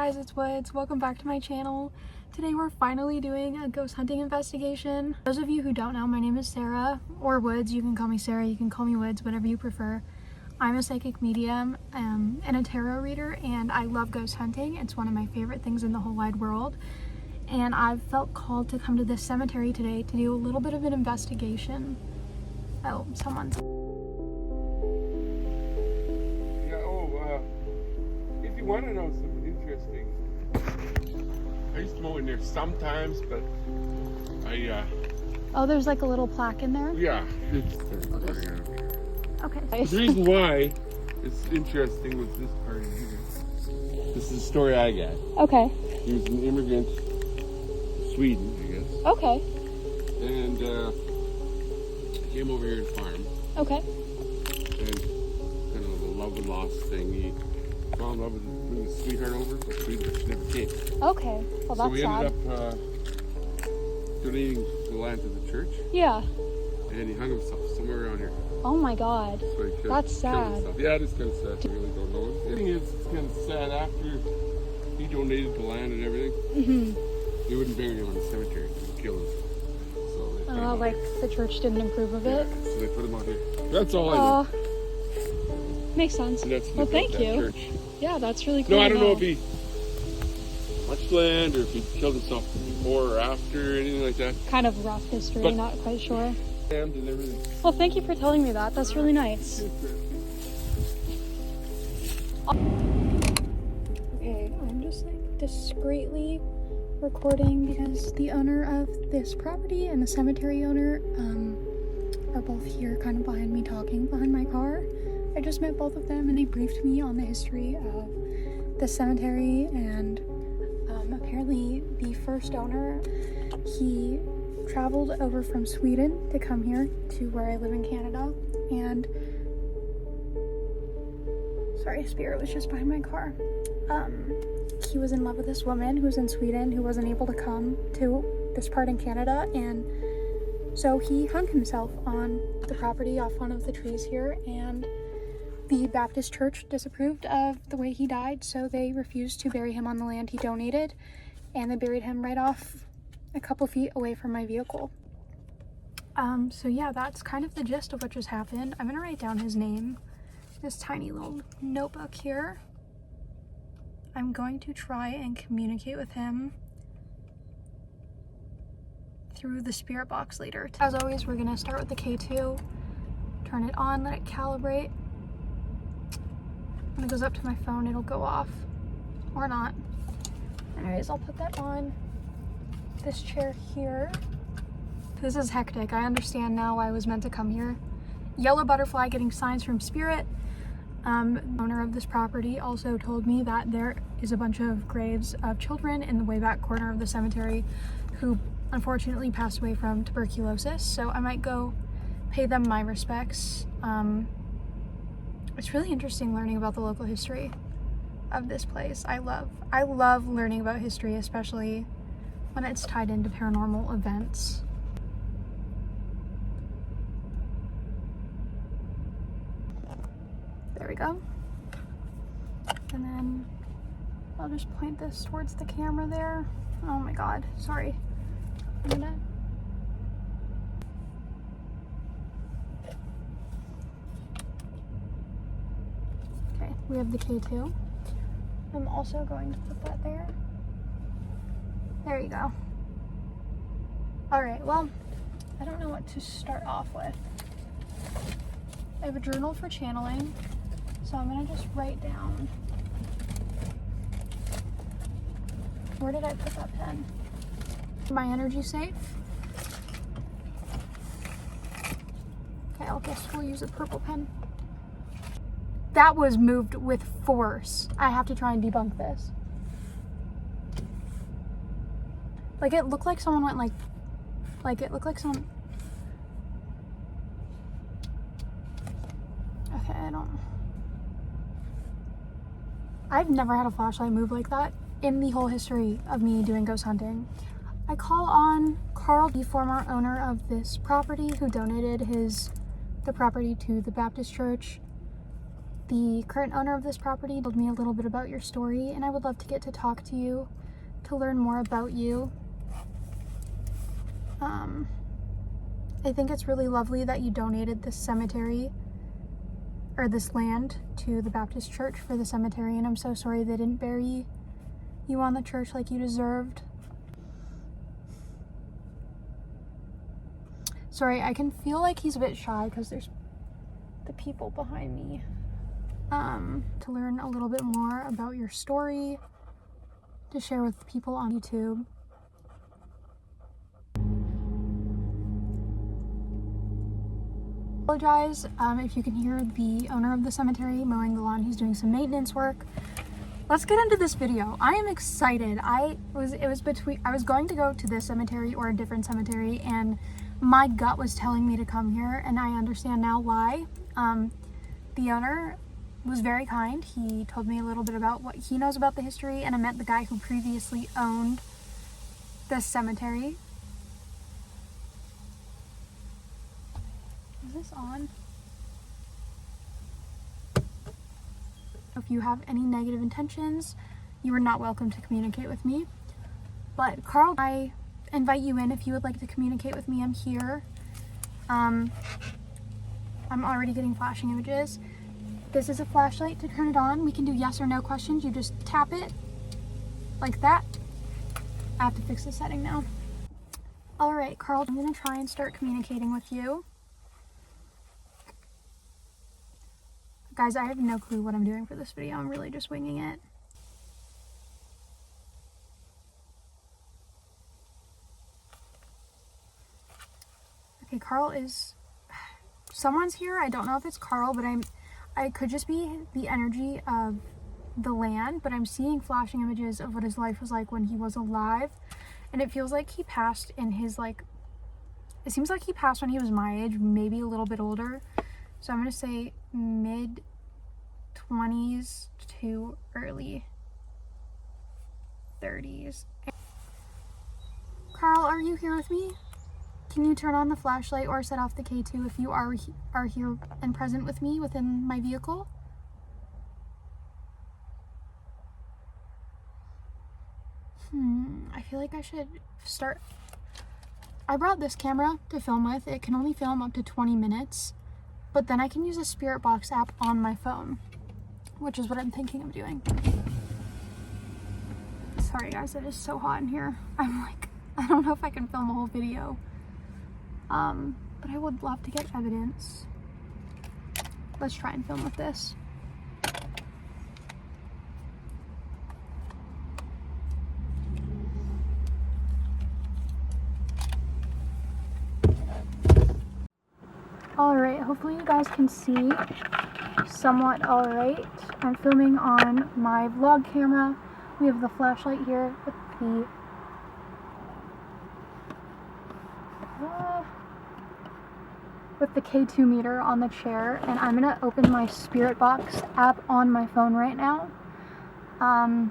guys, it's Woods. Welcome back to my channel. Today we're finally doing a ghost hunting investigation. Those of you who don't know, my name is Sarah, or Woods. You can call me Sarah, you can call me Woods, whatever you prefer. I'm a psychic medium and a tarot reader, and I love ghost hunting. It's one of my favorite things in the whole wide world. And I've felt called to come to this cemetery today to do a little bit of an investigation. Oh, someone's... If you want to know something interesting, I used to mow in there sometimes, but Oh, there's like a little plaque in there? yeah. Okay. The reason why it's interesting was this part here. This is the story I got. Okay. He was an immigrant to Sweden, I guess. Okay. And came over here to farm. Okay. And kind of a love and loss thing. He fell in love with his sweetheart over, but sweetheart never came. Okay. Well, that's so we sad. ended up donating the land to the church. Yeah. And he hung himself somewhere around here. Oh my God. So That's sad. Himself. Yeah, it is kind of sad. I really don't know. The thing is, it's kind of sad after he donated the land and everything. Mm-hmm. They wouldn't bury him on the cemetery. They'd kill him. So they put him out Like here. the church didn't approve of it? Yeah, so they put him out here. That's all I know. Makes sense. And that's Well, thank that you. Church. Yeah, that's really cool. No, I don't know if he much land or if he killed himself before or after or anything like that. Kind of rough history, But- not quite sure. And everything. Well, thank you for telling me that. That's really nice. Okay, I'm just like discreetly recording because the owner of this property and the cemetery owner are both here kind of behind me talking behind my car. I just met both of them and they briefed me on the history of the cemetery, and apparently the first owner, he traveled over from Sweden to come here to where I live in Canada, and sorry, Spirit was just behind my car. He was in love with this woman who was in Sweden who wasn't able to come to this part in Canada, and so he hung himself on the property off one of the trees here, and the Baptist church disapproved of the way he died, so they refused to bury him on the land he donated, and they buried him right off a couple feet away from my vehicle. So yeah, that's kind of the gist of what just happened. I'm gonna write down his name, this tiny little notebook here. I'm going to try and communicate with him through the spirit box later. As always, we're gonna start with the K2, turn it on, let it calibrate. When it goes up to my phone, it'll go off, or not. Anyways, I'll put that on this chair here. This is hectic. I understand now why I was meant to come here. Yellow butterfly getting signs from spirit. The owner of this property also told me that there is a bunch of graves of children in the way back corner of the cemetery who unfortunately passed away from tuberculosis, so I might go pay them my respects. It's really interesting learning about the local history of this place. I love learning about history, especially when it's tied into paranormal events. There we go. And then I'll just point this towards the camera there. Oh my God, sorry. I'm gonna... Okay, we have the K2. I'm also going to put that there. There you go. All right, well, I don't know what to start off with. I have a journal for channeling, so I'm gonna just write down. Where did I put that pen? My energy safe. Okay, I'll guess we'll use a purple pen. That was moved with force. I have to try and debunk this. Like, it looked like someone went like it looked like someone... Okay, I've never had a flashlight move like that in the whole history of me doing ghost hunting. I call on Carl, the former owner of this property, who donated the property to the Baptist church. the current owner of this property told me a little bit about your story, and I would love to get to talk to you, to learn more about you. I think it's really lovely that you donated this cemetery, or this land, to the Baptist church for the cemetery, and I'm so sorry they didn't bury you on the church like you deserved. Sorry, I can feel like he's a bit shy because there's the people behind me. To learn a little bit more about your story, to share with people on YouTube. I apologize if you can hear the owner of the cemetery mowing the lawn. He's doing some maintenance work. Let's get into this video. I am excited. I was going to go to this cemetery or a different cemetery, and my gut was telling me to come here, and I understand now why. The owner was very kind. He told me a little bit about what he knows about the history, and I met the guy who previously owned this cemetery. Is this on? If you have any negative intentions, you are not welcome to communicate with me. But Carl, I invite you in if you would like to communicate with me. I'm here. I'm already getting flashing images. This is a flashlight. To turn it on, we can do yes or no questions. You just tap it like that. I have to fix the setting now. All right, Carl, I'm gonna try and start communicating with you. Guys, I have no clue what I'm doing for this video. I'm really just winging it. Okay, Carl is... Someone's here. I don't know if it's Carl, but I could just be the energy of the land, but I'm seeing flashing images of what his life was like when he was alive. And it feels like he passed in his, like... It seems like he passed when he was my age, maybe a little bit older. So I'm going to say mid-20s to early 30s. Carl, are you here with me? Can you turn on the flashlight or set off the K2 if you are here and present with me within my vehicle? I feel like I should start. I brought this camera to film with. It can only film up to 20 minutes. But then I can use a Spirit Box app on my phone, which is what I'm thinking of doing. Sorry guys, it is so hot in here. I'm like, I don't know if I can film a whole video. But I would love to get evidence. Let's try and film with this. Alright, hopefully you guys can see somewhat alright. I'm filming on my vlog camera. We have the flashlight here with the K2 meter on the chair, and I'm gonna open my Spirit Box app on my phone right now. I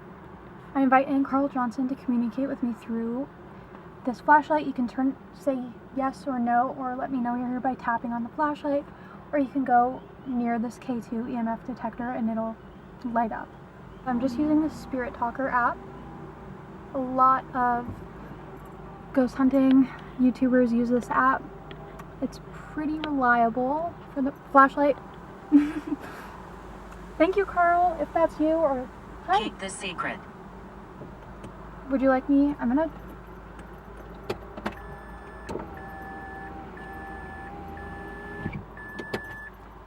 invite in Carl Johnson to communicate with me through this flashlight. You can say yes or no, or let me know you're here by tapping on the flashlight, or you can go near this K2 EMF detector and it'll light up. I'm just using the Spirit Talker app. A lot of ghost hunting YouTubers use this app. It's pretty reliable for the flashlight. Thank you, Carl, if that's you, or hi. Keep the secret. Would you like me? I'm gonna...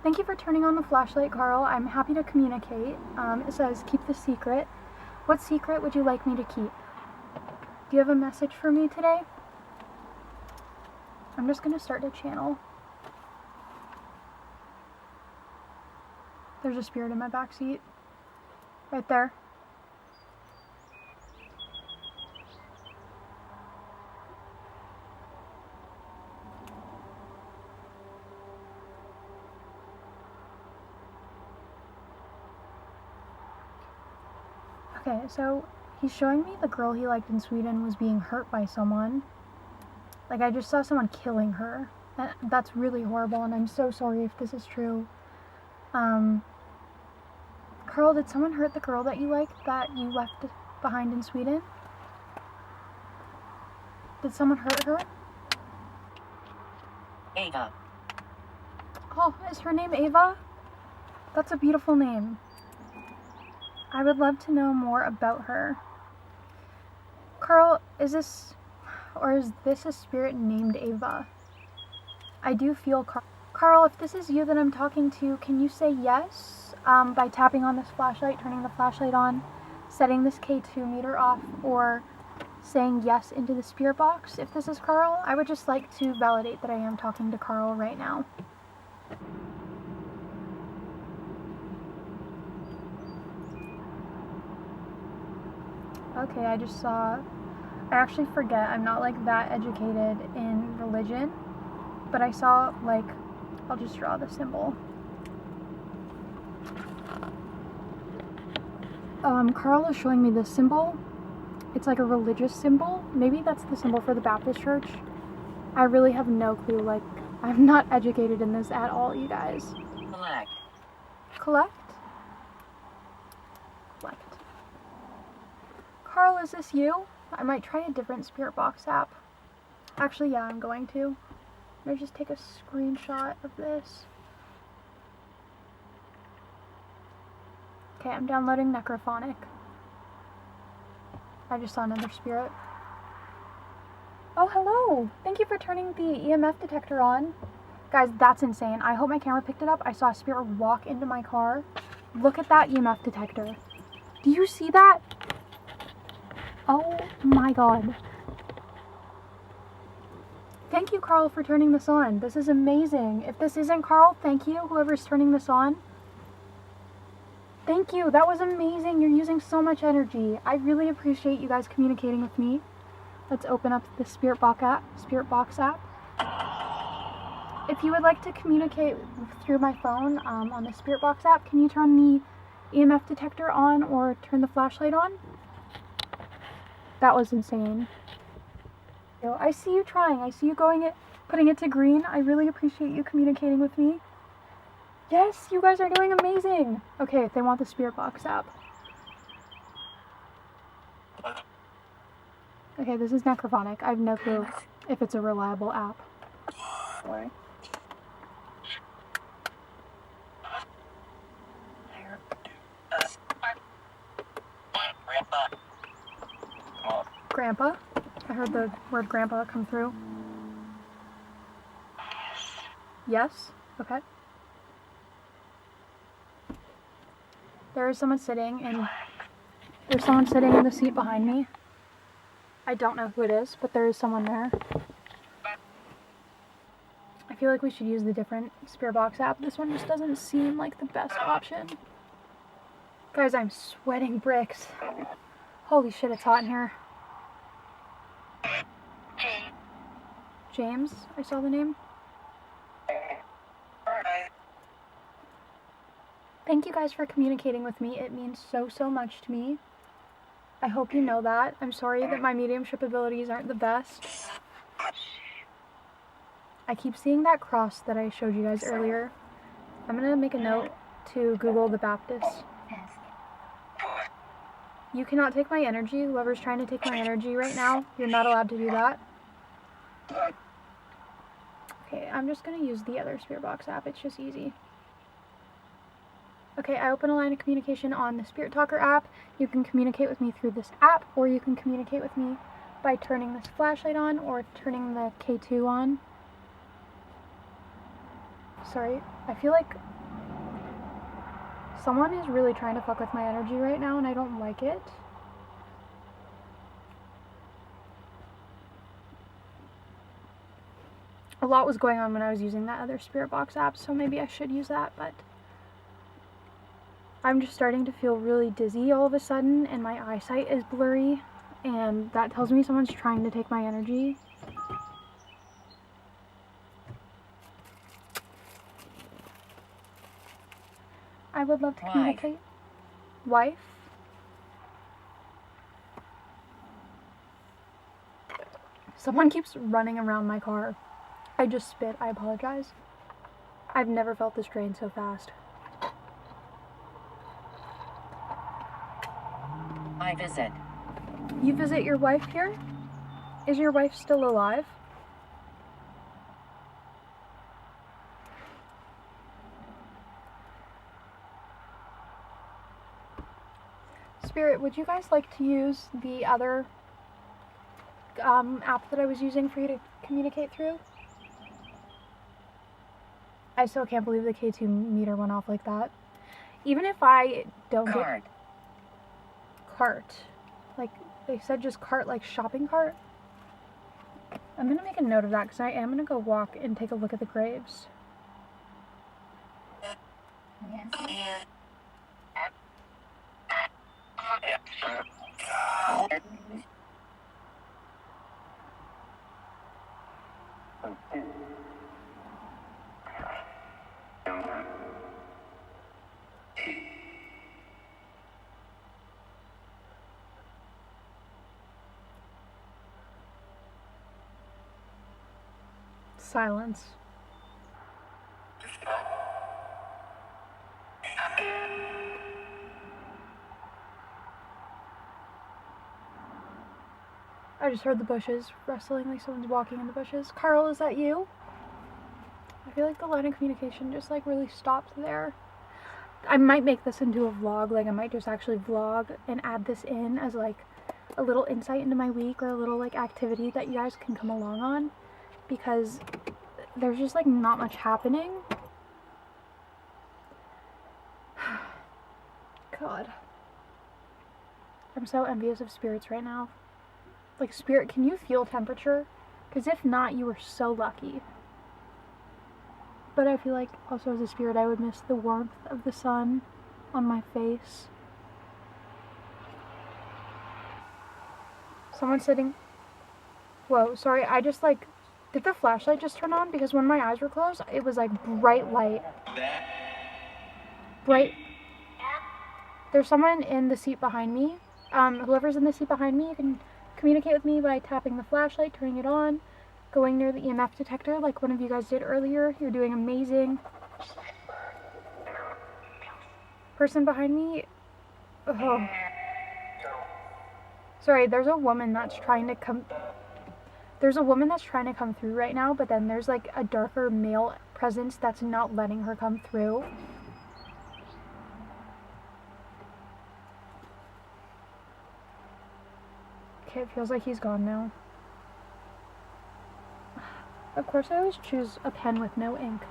Thank you for turning on the flashlight, Carl. I'm happy to communicate. It says, keep the secret. What secret would you like me to keep? Do you have a message for me today? I'm just gonna start a channel. There's a spirit in my backseat. Right there. Okay, so he's showing me the girl he liked in Sweden was being hurt by someone. Like, I just saw someone killing her. That's really horrible, and I'm so sorry if this is true. Carl, did someone hurt the girl that you like that you left behind in Sweden? Did someone hurt her? Ava. Oh, is her name Ava? That's a beautiful name. I would love to know more about her. Carl, is this a spirit named Ava? I do feel Carl, if this is you that I'm talking to, can you say yes by tapping on this flashlight, turning the flashlight on, setting this K2 meter off, or saying yes into the spirit box? If this is Carl, I would just like to validate that I am talking to Carl right now. Okay, I actually forget, I'm not like that educated in religion, but I saw like, I'll just draw the symbol. Carl is showing me this symbol. It's like a religious symbol. Maybe that's the symbol for the Baptist church. I really have no clue, like, I'm not educated in this at all, you guys. Collect. Collect? Collect. Carl, is this you? I might try a different spirit box app. Actually, yeah, I'm going to. Let me just take a screenshot of this. Okay, I'm downloading Necrophonic. I just saw another spirit. Oh, hello! Thank you for turning the EMF detector on. Guys, that's insane. I hope my camera picked it up. I saw a spirit walk into my car. Look at that EMF detector. Do you see that? Oh my god. Thank you, Carl, for turning this on. This is amazing. If this isn't Carl, thank you, whoever's turning this on. Thank you. That was amazing. You're using so much energy. I really appreciate you guys communicating with me. Let's open up the Spirit Box app. If you would like to communicate through my phone on the Spirit Box app, can you turn the EMF detector on or turn the flashlight on? That was insane. I see you trying. I see you putting it to green. I really appreciate you communicating with me. Yes, you guys are doing amazing. Okay, if they want the Spirit Box app. Okay, this is Necrophonic. I have no clue if it's a reliable app. Sorry. Grandpa? I heard the word grandpa come through. Yes? Okay. There's someone sitting in the seat behind me. I don't know who it is, but there is someone there. I feel like we should use the different Spirit Box app. This one just doesn't seem like the best option. Guys, I'm sweating bricks. Holy shit, it's hot in here. James, I saw the name. Thank you guys for communicating with me. It means so, so much to me. I hope you know that. I'm sorry that my mediumship abilities aren't the best. I keep seeing that cross that I showed you guys earlier. I'm gonna make a note to Google the Baptist. You cannot take my energy. Whoever's trying to take my energy right now, you're not allowed to do that. Okay, I'm just gonna use the other Spirit Box app. It's just easy. Okay, I open a line of communication on the Spirit Talker app. You can communicate with me through this app, or you can communicate with me by turning this flashlight on or turning the K2 on. Sorry, I feel like someone is really trying to fuck with my energy right now, and I don't like it. A lot was going on when I was using that other Spirit Box app, so maybe I should use that, but I'm just starting to feel really dizzy all of a sudden, and my eyesight is blurry, and that tells me someone's trying to take my energy. I would love to communicate. Wife? Someone keeps running around my car. I just spit. I apologize. I've never felt this drain so fast. I visit. You visit your wife here? Is your wife still alive? Spirit, would you guys like to use the other app that I was using for you to communicate through? I still can't believe the K2 meter went off like that. Even if I don't Cart. get... Cart. Like, they said just cart, like shopping cart? I'm gonna make a note of that because I am gonna go walk and take a look at the graves. Silence. I just heard the bushes rustling, like someone's walking in the bushes. Carl, is that you? I feel like the line of communication just like really stopped there. I might make this into a vlog, like I might just actually vlog and add this in as like a little insight into my week or a little like activity that you guys can come along on, because there's just like not much happening. God. I'm so envious of spirits right now. Like, Spirit, can you feel temperature? Because if not, you are so lucky. But I feel like also as a spirit I would miss the warmth of the sun on my face. Someone sitting... Whoa, sorry, I just like... Did the flashlight just turn on? Because when my eyes were closed, it was like bright light. Bright... There's someone in the seat behind me. Whoever's in the seat behind me, you can communicate with me by tapping the flashlight, turning it on, going near the EMF detector like one of you guys did earlier. You're doing amazing. Person behind me. Oh. Sorry, there's a woman that's trying to come... There's a woman that's trying to come through right now, but then there's like a darker male presence that's not letting her come through. Okay, it feels like he's gone now. Of course, I always choose a pen with no ink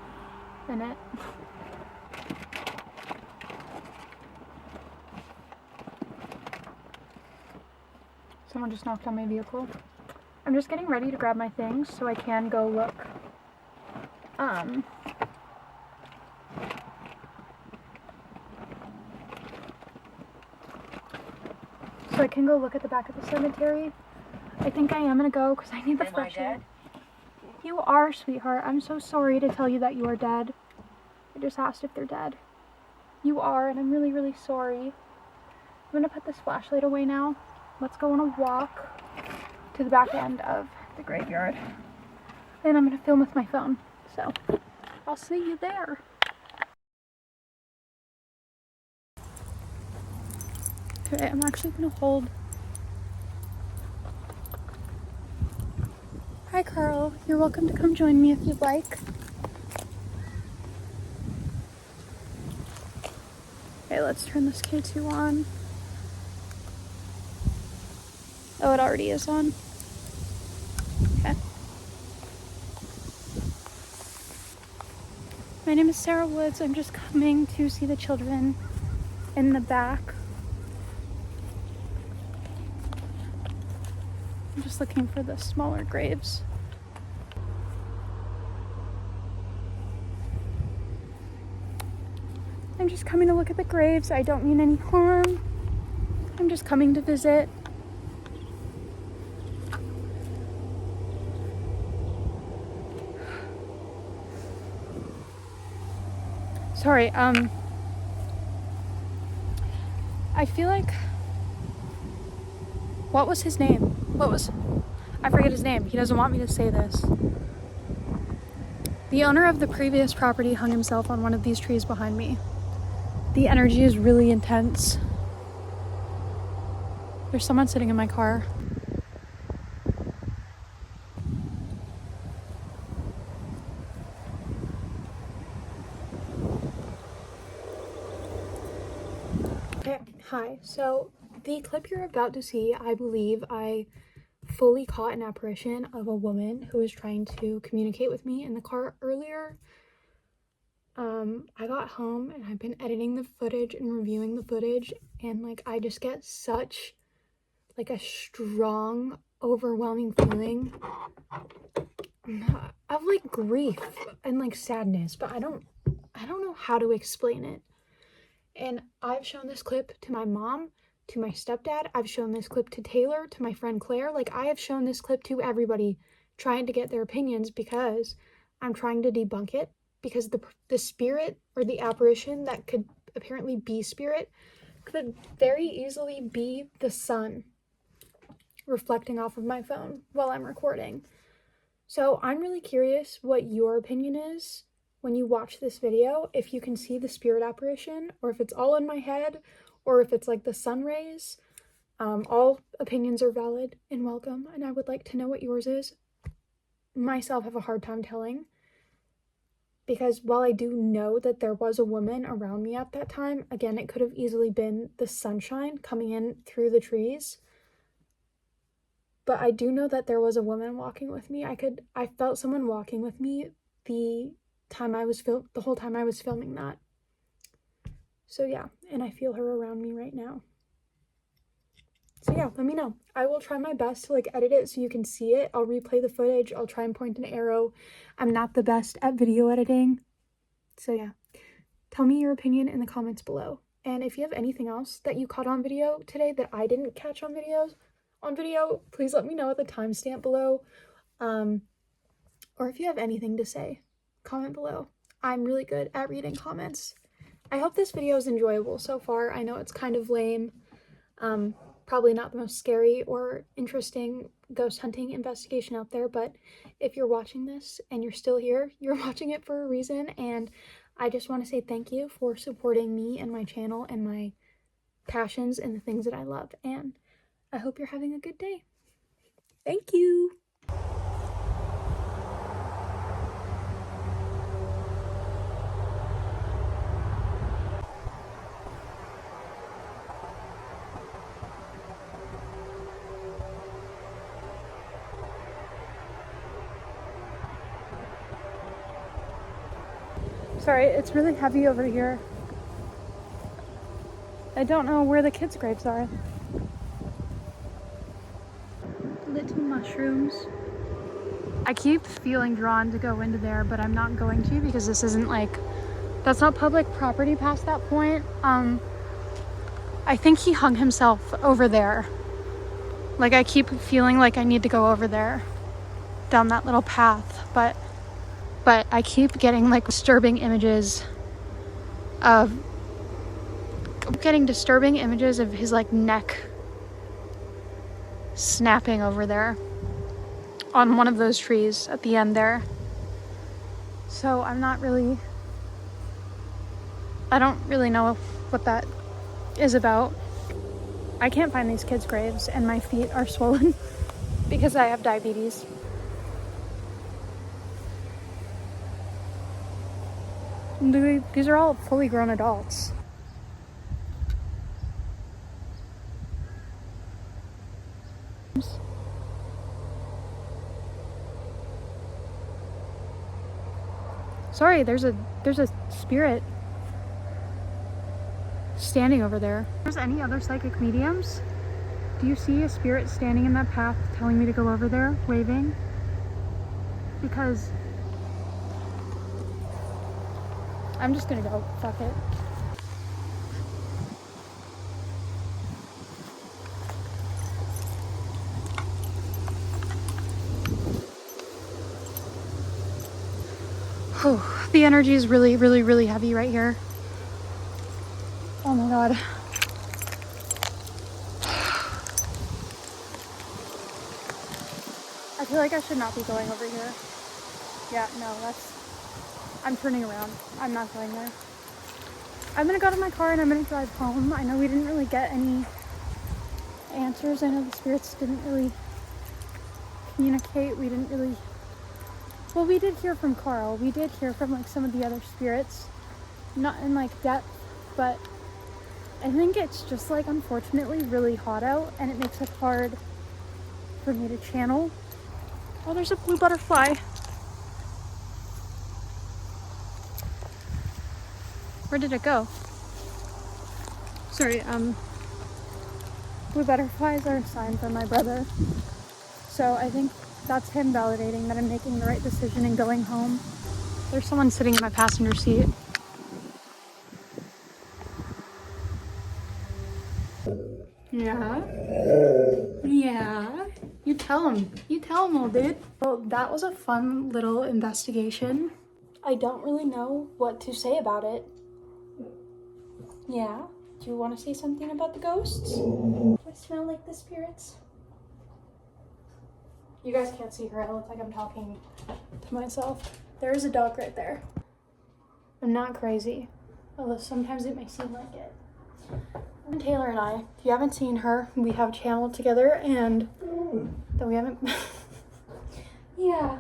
in it. Someone just knocked on my vehicle. I'm just getting ready to grab my things so I can go look. So I can go look at the back of the cemetery. I think I am gonna go because I need the fresh air. You are, sweetheart. I'm so sorry to tell you that you are dead. I just asked if they're dead. You are, and I'm really, really sorry. I'm gonna put this flashlight away now. Let's go on a walk to the back end of the graveyard. And I'm gonna film with my phone. So, I'll see you there. Okay, I'm actually gonna hold. Hi Carl, you're welcome to come join me if you'd like. Okay, let's turn this K2 on. Oh, it already is on. Okay. My name is Sarah Woods. I'm just coming to see the children in the back. I'm just looking for the smaller graves. I'm just coming to look at the graves. I don't mean any harm. I'm just coming to visit. Sorry, I feel like... What was his name? I forget his name. He doesn't want me to say this. The owner of the previous property hung himself on one of these trees behind me. The energy is really intense. There's someone sitting in my car. Okay, hi. So the clip you're about to see, I believe I fully caught an apparition of a woman who was trying to communicate with me in the car earlier. I got home and I've been editing the footage and reviewing the footage, and like I just get such like a strong, overwhelming feeling of like grief and like sadness, but I don't know how to explain it. And I've shown this clip to my mom, to my stepdad, I've shown this clip to Taylor, to my friend Claire. Like I have shown this clip to everybody, trying to get their opinions, because I'm trying to debunk it, because the spirit or the apparition that could apparently be spirit could very easily be the sun reflecting off of my phone while I'm recording. So I'm really curious what your opinion is when you watch this video, if you can see the spirit apparition, or if it's all in my head, or if it's like the sun rays. All opinions are valid and welcome, and I would like to know what yours is. Myself have a hard time telling, because while I do know that there was a woman around me at that time, again, it could have easily been the sunshine coming in through the trees. But I do know that there was a woman walking with me. I felt someone walking with me the whole time I was filming that. So yeah, and I feel her around me right now. So yeah, let me know. I will try my best to like edit it so you can see it. I'll replay the footage. I'll try and point an arrow. I'm not the best at video editing. So yeah, tell me your opinion in the comments below. And if you have anything else that you caught on video today that I didn't catch on video, please let me know at the timestamp below. Or if you have anything to say, comment below. I'm really good at reading comments. I hope this video is enjoyable so far. I know it's kind of lame. Probably not the most scary or interesting ghost hunting investigation out there, but if you're watching this and you're still here, you're watching it for a reason, and I just want to say thank you for supporting me and my channel and my passions and the things that I love, and I hope you're having a good day. Thank you! Sorry, it's really heavy over here. I don't know where the kids' graves are. Little mushrooms. I keep feeling drawn to go into there, but I'm not going to, because this isn't like, that's not public property past that point. I think he hung himself over there. Like I keep feeling like I need to go over there, down that little path, but I keep getting like disturbing images of his like neck snapping over there on one of those trees at the end there. So I don't really know what that is about. I can't find these kids' graves, and my feet are swollen because I have diabetes. These are all fully grown adults. Sorry, there's a spirit standing over there. If there's any other psychic mediums? Do you see a spirit standing in that path telling me to go over there, waving? Because I'm just gonna go, fuck it. Oh, the energy is really, really, really heavy right here. Oh my god. I feel like I should not be going over here. Yeah, no, I'm turning around. I'm not going there. I'm gonna go to my car and I'm gonna drive home. I know we didn't really get answers. I know the spirits didn't really communicate. We didn't really, well, we did hear from Carl. We did hear from like some of the other spirits, not in like depth, but I think it's just like unfortunately really hot out and it makes it hard for me to channel. Oh, there's a blue butterfly. Where did it go? Sorry, blue butterflies are a sign from my brother. So I think that's him validating that I'm making the right decision and going home. There's someone sitting in my passenger seat. Yeah? Yeah? You tell him, little dude. Well, that was a fun little investigation. I don't really know what to say about it. Yeah? Do you want to say something about the ghosts? Do I smell like the spirits? You guys can't see her. I look like I'm talking to myself. There is a dog right there. I'm not crazy, although sometimes it may seem like it. And Taylor and I, if you haven't seen her, we have channeled together and that we haven't, yeah.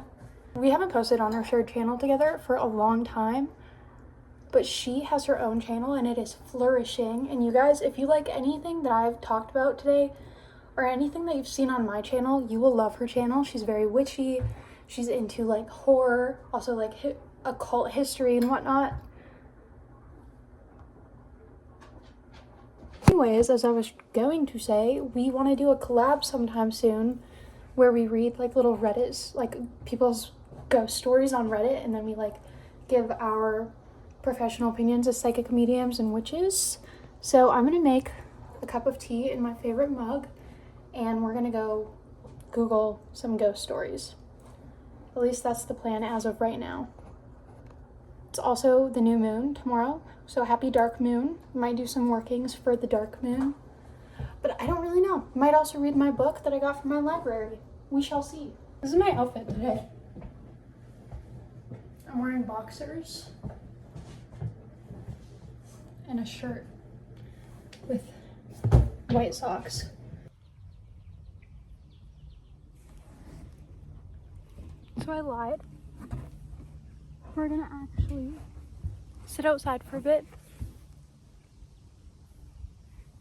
We haven't posted on our shared channel together for a long time, but she has her own channel and it is flourishing. And you guys, if you like anything that I've talked about today or anything that you've seen on my channel, you will love her channel. She's very witchy. She's into like horror, also like occult history and whatnot. Anyways, as I was going to say, we want to do a collab sometime soon where we read like little Reddits, like people's ghost stories on Reddit, and then we like give our professional opinions as psychic mediums and witches. So I'm gonna make a cup of tea in my favorite mug and we're gonna go Google some ghost stories. At least that's the plan as of right now. It's also the new moon tomorrow, so happy dark moon. Might do some workings for the dark moon, but I don't really know. Might also read my book that I got from my library. We shall see. This is my outfit today. I'm wearing boxers and a shirt with white socks. So I lied. We're gonna actually sit outside for a bit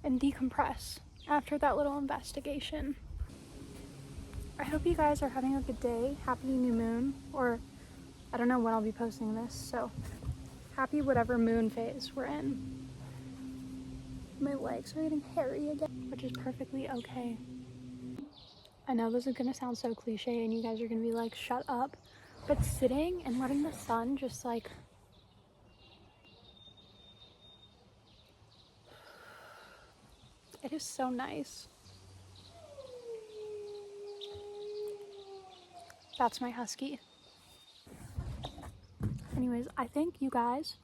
and decompress after that little investigation. I hope you guys are having a good day. Happy new moon, or I don't know when I'll be posting this, so happy whatever moon phase we're in. My legs are getting hairy again, which is perfectly okay. I know this is gonna sound so cliche and you guys are gonna be like, shut up, but sitting and letting the sun just like, it is so nice. That's my husky. Anyways, I think you guys,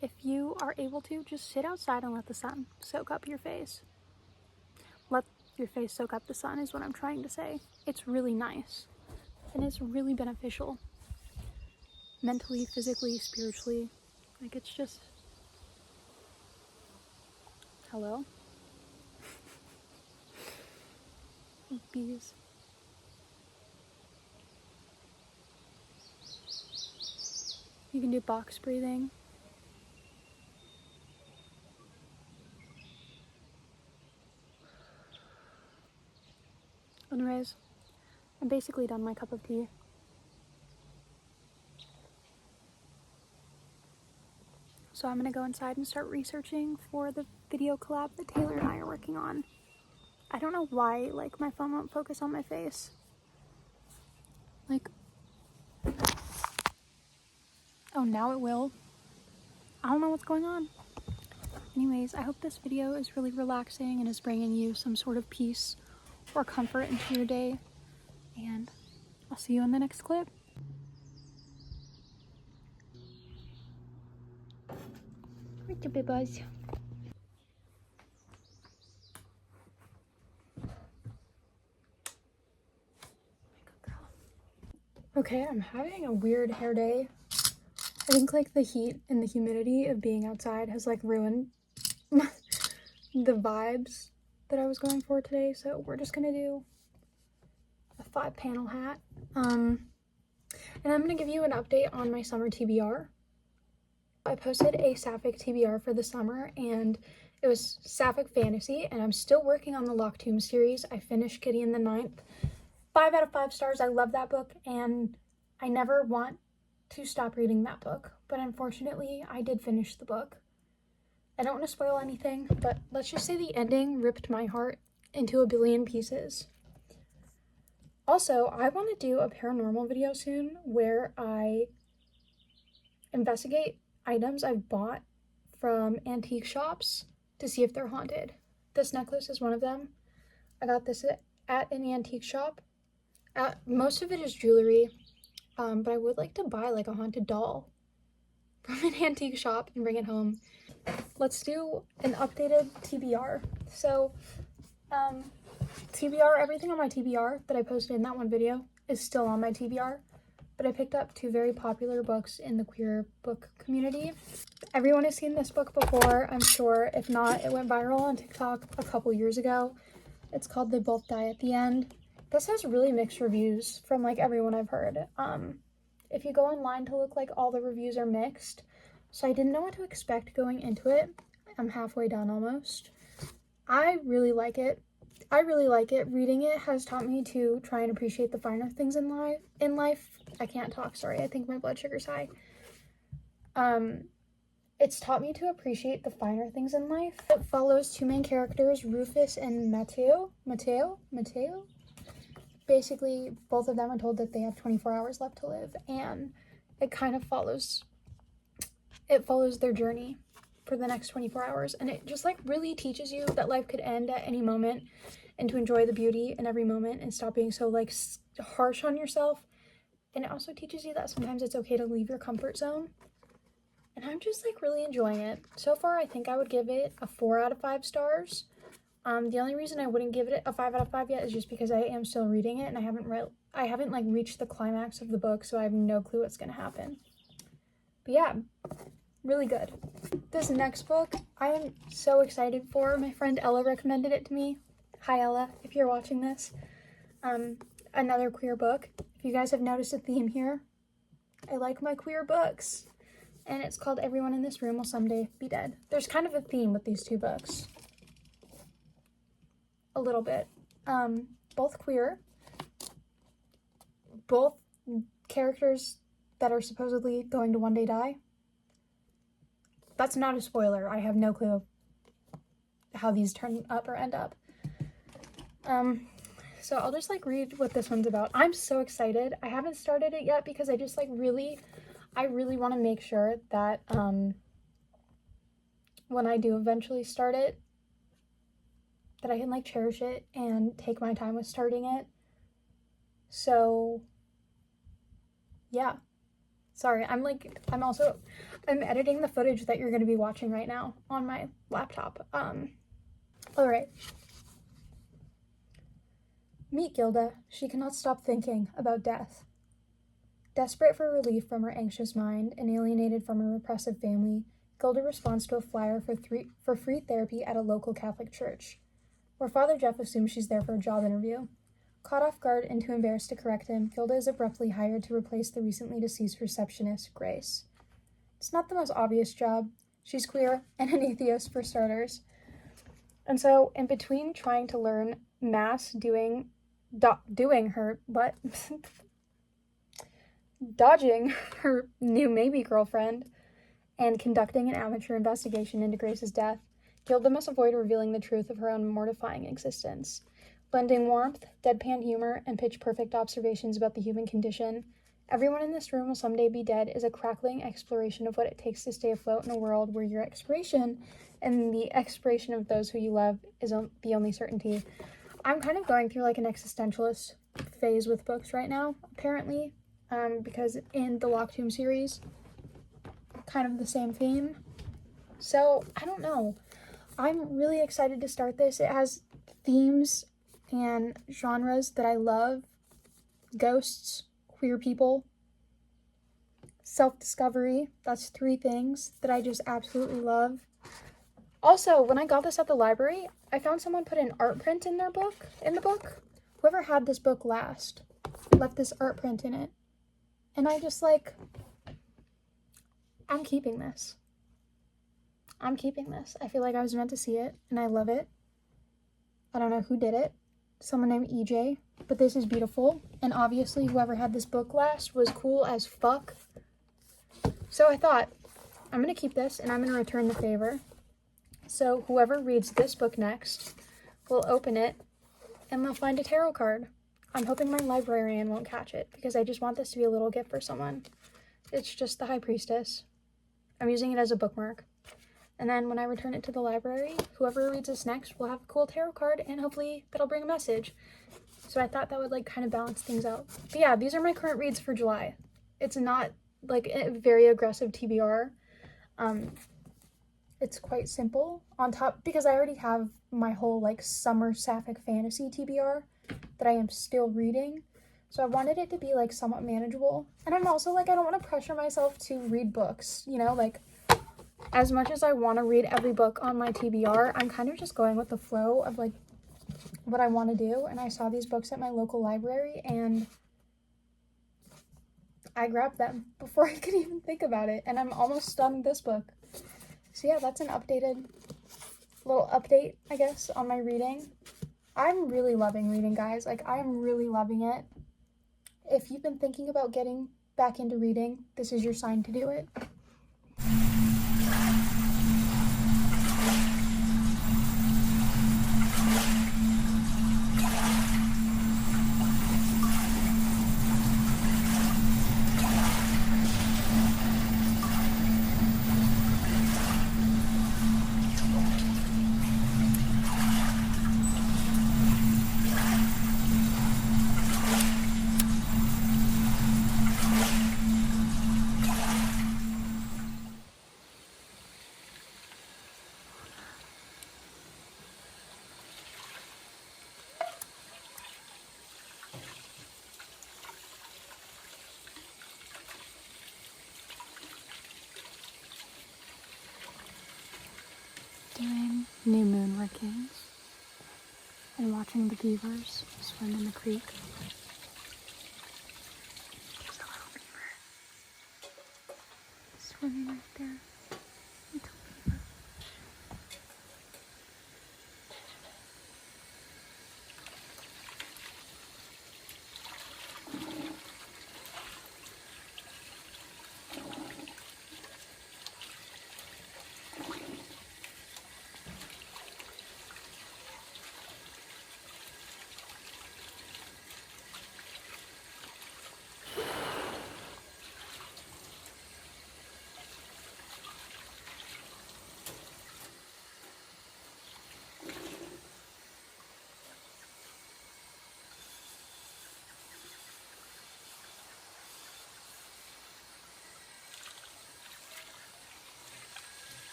if you are able to, just sit outside and let the sun soak up your face. Let your face soak up the sun is what I'm trying to say. It's really nice and it's really beneficial. Mentally, physically, spiritually. Like it's just, hello? Bees. You can do box breathing. Anyways, I'm basically done my cup of tea. So I'm gonna go inside and start researching for the video collab that Taylor and I are working on. I don't know why, like, my phone won't focus on my face. Like, oh, now it will. I don't know what's going on. Anyways, I hope this video is really relaxing and is bringing you some sort of peace or comfort into your day. And I'll see you in the next clip. Right, big buzz. Okay, I'm having a weird hair day. I think like the heat and the humidity of being outside has like ruined the vibes that I was going for today, so we're just gonna do a 5-panel hat. And I'm gonna give you an update on my summer TBR. I posted a Sapphic TBR for the summer, and it was Sapphic Fantasy, and I'm still working on the Locked Tomb series. I finished Kitty in the Ninth. 5 out of 5 stars. I love that book, and I never want to stop reading that book, but unfortunately, I did finish the book. I don't want to spoil anything, but let's just say the ending ripped my heart into a billion pieces. Also, I want to do a paranormal video soon where I investigate items I've bought from antique shops to see if they're haunted. This necklace is one of them. I got this at an antique shop. Most of it is jewelry, but I would like to buy like a haunted doll from an antique shop and bring it home. Let's do an updated TBR. So, TBR, everything on my TBR that I posted in that one video is still on my TBR, but I picked up 2 very popular books in the queer book community. Everyone has seen this book before, I'm sure. If not, it went viral on TikTok a couple years ago. It's called They Both Die at the End. This has really mixed reviews from like everyone I've heard. If you go online to look, like all the reviews are mixed. So I didn't know what to expect going into it. I'm halfway done almost. I really like it. Reading it has taught me to try and appreciate the finer things in life. I can't talk, sorry. I think my blood sugar's high. It's taught me to appreciate the finer things in life. It follows 2 main characters, Rufus and Mateo. Basically, both of them are told that they have 24 hours left to live, and it kind of follows their journey for the next 24 hours, and it just like really teaches you that life could end at any moment and to enjoy the beauty in every moment and stop being so like harsh on yourself. And it also teaches you that sometimes it's okay to leave your comfort zone, and I'm just like really enjoying it. So far, I think I would give it a 4 out of 5 stars. The only reason I wouldn't give it a 5 out of 5 yet is just because I am still reading it and I haven't like reached the climax of the book, so I have no clue what's gonna happen. But yeah, really good. This next book I am so excited for. My friend Ella recommended it to me. Hi Ella, if you're watching this. Another queer book. If you guys have noticed a theme here, I like my queer books. And it's called Everyone in This Room Will Someday Be Dead. There's kind of a theme with these 2 books. A little bit. Both queer. Both characters that are supposedly going to one day die. That's not a spoiler. I have no clue how these turn up or end up. So I'll just like read what this one's about. I'm so excited. I haven't started it yet because I just like I really want to make sure that when I do eventually start it, that I can like cherish it and take my time with starting it. So yeah. Sorry, I'm editing the footage that you're going to be watching right now on my laptop. All right. Meet Gilda. She cannot stop thinking about death. Desperate for relief from her anxious mind and alienated from her repressive family, Gilda responds to a flyer for free therapy at a local Catholic church, where Father Jeff assumes she's there for a job interview. Caught off guard and too embarrassed to correct him, Gilda is abruptly hired to replace the recently deceased receptionist, Grace. It's not the most obvious job. She's queer and an atheist for starters. And so, in between trying to learn Mass, dodging her new maybe girlfriend, and conducting an amateur investigation into Grace's death, Gilda must avoid revealing the truth of her own mortifying existence. Blending warmth, deadpan humor, and pitch-perfect observations about the human condition, Everyone in This Room Will Someday Be Dead is a crackling exploration of what it takes to stay afloat in a world where your expiration and the expiration of those who you love is the only certainty. I'm kind of going through like an existentialist phase with books right now, apparently, because in the Locked Tomb series, kind of the same theme. So, I don't know. I'm really excited to start this. It has themes and genres that I love. Ghosts, queer people, self-discovery. That's 3 things that I just absolutely love. Also, when I got this at the library, I found someone put an art print in the book. Whoever had this book last left this art print in it. And I just like, I'm keeping this. I'm keeping this. I feel like I was meant to see it, and I love it. I don't know who did it. Someone named EJ, but this is beautiful. And obviously whoever had this book last was cool as fuck. So I thought, I'm gonna keep this and I'm gonna return the favor. So whoever reads this book next will open it and they'll find a tarot card. I'm hoping my librarian won't catch it because I just want this to be a little gift for someone. It's just the High Priestess. I'm using it as a bookmark. And then when I return it to the library, whoever reads this next will have a cool tarot card and hopefully that'll bring a message. So I thought that would like kind of balance things out. But yeah, these are my current reads for July. It's not like a very aggressive TBR. It's quite simple on top because I already have my whole like summer sapphic fantasy TBR that I am still reading. So I wanted it to be like somewhat manageable. And I'm also like, I don't want to pressure myself to read books, you know, like as much as I want to read every book on my TBR, I'm kind of just going with the flow of like what I want to do. And I saw these books at my local library and I grabbed them before I could even think about it. And I'm almost done with this book. So yeah, that's an updated little update, I guess, on my reading. I'm really loving reading, guys. Like, I'm really loving it. If you've been thinking about getting back into reading, this is your sign to do it. Doing new moon workings and watching the beavers swim in the creek. There's a little beaver swimming right there. Little beaver.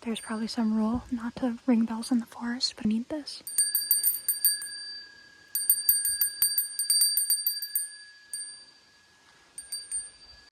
There's probably some rule not to ring bells in the forest, but I need this.